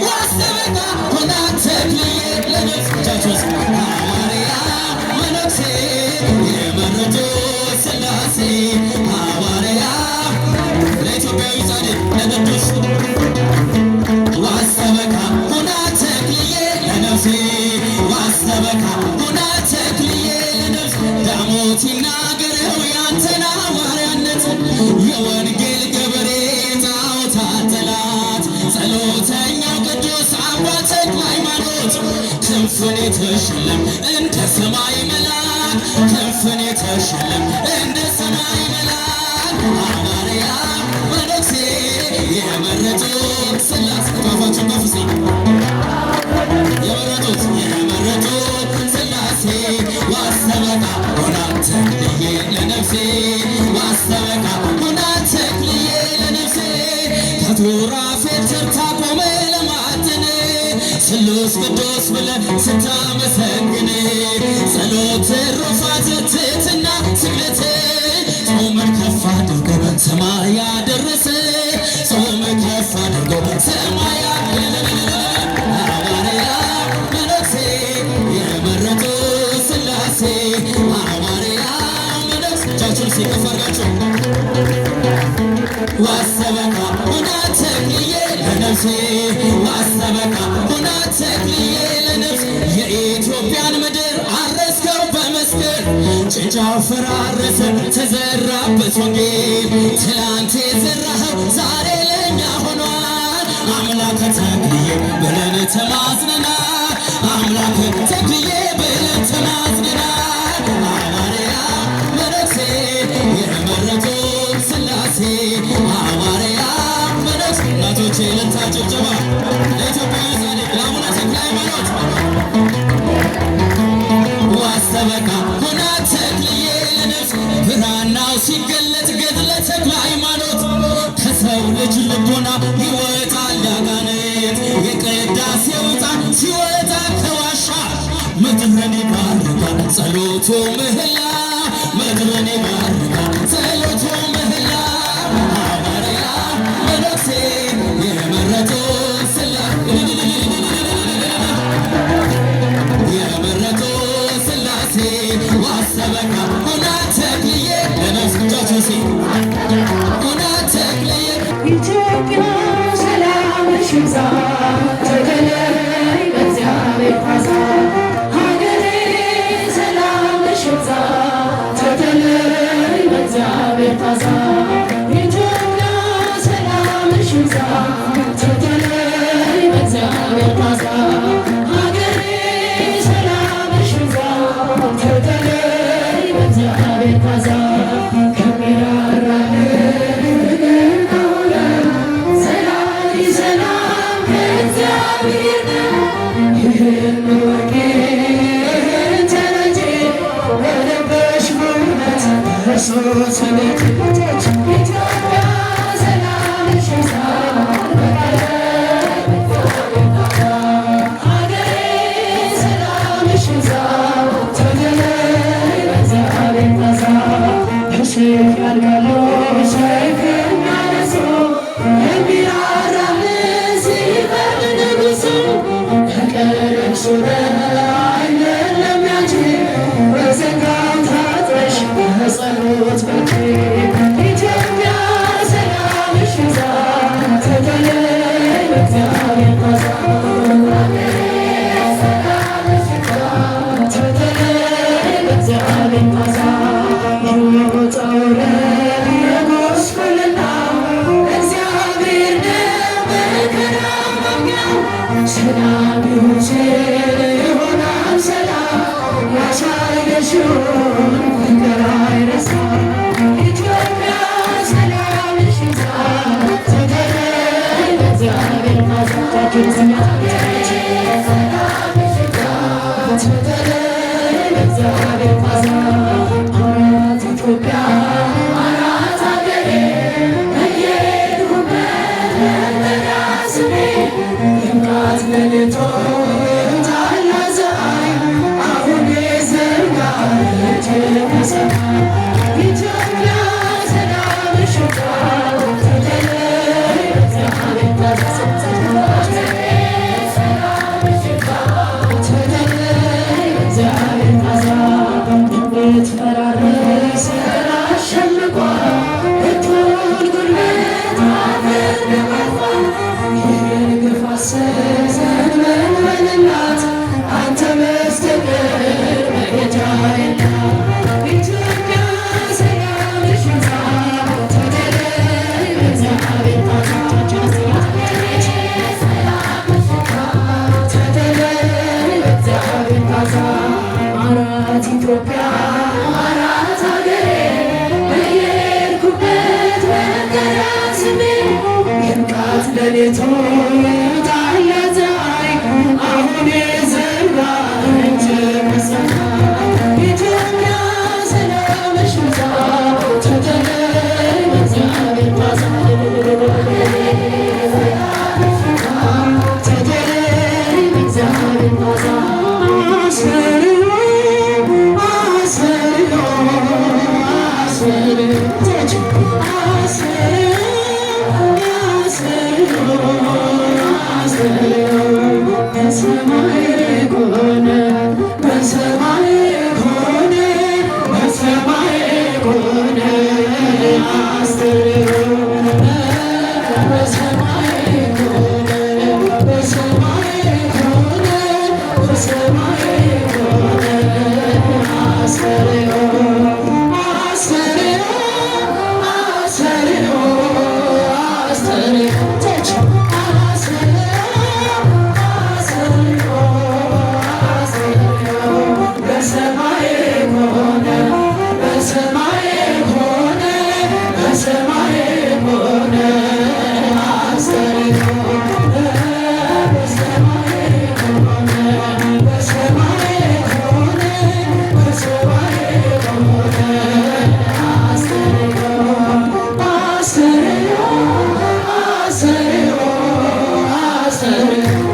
ዋስተበቃ ሆና ተክልዬ ለነፍስ ቻቾስ ሐዋርያ መነኩሴ የመረጡ ሥላሴ ሐዋርያ ለኢትዮጵያዊ ጻድቅ ለቅዱስ ዋስተበቃ ሆና ተክልዬ ለነፍሴ ዋስተበቃ ሆና ተክልዬ ለነፍስ ዳሞት ይናገረው ያንተን ሐዋርያነት የወንጌል ገበሬ ጣዖታት ጠላት ጸሎተኛው ቅዱስ አባ ተክለ ሃይማኖት ክንፍን የተሸለም እንደ ሰማይ መልአክ ክንፍን የተሸለም እንደ ሰማይ መልአክ ሐዋርያ መነኩሴ የመረጡት ሥላሴ ጧፋችን በፍሴ የመረጡት ሥላሴ ዋስተበቃ ሆና ተክልዬ ለነፍሴ ዋስተበቃ ሆና ተክልዬ ለነፍሴ ከሱራፌል ተርታ ቆመ ለማዕጠን ስሉስ ቅዱስ ብለህ ስታመሰግን ጸሎት ትሩፋት ትሕትና ስግደት ጾምን ከፍ አድርጎ ሰማይ ያደረሰ ጾምን ከፍ አድርጎ ሰማይ ሐዋርያ መነኩሴ የመረጡት ሥላሴ ሐዋርያ መነኩሴ እጃችሁን ከፍ አድርጋችሁ ዋስተበቃ ሆና ተክልዬ ለነፍሴ ዋስተበቃ ሆና ተክልዬ ለነፍስ የኢትዮጵያን ምድር አረስከው በመስቀል ጭንጫው ፈራረሰ ተዘራበት ወንጌል ትላንት የዘራኸው ዛሬ ለእኛ ሆኗል አምላከ ተክልዬ ብለን ተማጽነናል አምላከ ተክልዬ ብለን ተማጽነናል ሐዋርያ መነኩሴ የመረጡት ሥላሴ ሐዋርያ መነኩሴ እናቶቼ ለታ ጭብጨባ ለኢትዮጵያዊ ጻድቅ ለአቡነ ተክለ ሃይማኖት ዋስተበቃ ሆና ተክልዬ ለነፍስ ብራናው ሲገለጥ ገድለ ተክለ ሃይማኖት ከሰው ልጅ ልቦና ይወጣል ያጋንንት የቅዳሴው ዕጣን ሲወጣ ከዋሻ ምድርን ይባርካል ጸሎቱ ምህላ ምድርን ይባርካል ጸሎቱ ምህላ ሐዋርያ መነኩሴ የመረጡት ሥላሴ የመረጡት ሥላሴ ዋስተበቃ ሆና ተክልዬ ለነፍስ ጃችሲ ሆና ተክልዬ ኢትዮጵያ ሰላምሽ ይብዛ ተገለይ በእግዚአብሔር ፋዛ ሀገሬ ሰላምሽ ይብዛ ተገለይ በእግዚአብሔር ፋዛ ኢትዮጵያ ሰላምሽ ይብዛ ተገለይ በእግዚአብሔር ፋዛ ሀገሬ ሰላምሽ ይብዛ ተገለይ በእግዚአብሔር ፋዛ ኢትዮጵያ ዘመን በሌላት አንተ በስተቀር መሄጃ የለም። ኢትዮጵያ ሰላምሽ ይብዛ ተተለይ በእግዚአብሔር ታዛ ተተለይ በእግዚአብሔር ታዛ ማራት ኢትዮጵያ ማራት ሀገሬ በየሄድኩበት መንገድ ስሜ ይብቃት ሌሊቱ ይውጣለት ፀሐይ አሁን የዘራች ኢትዮጵያ ሰላምሽ ይብዛ ተተለይ በእግዚአብሔር ታዛ ተተለይ በእግዚአብሔር ታዛ Astereo, Astereo, Astereo.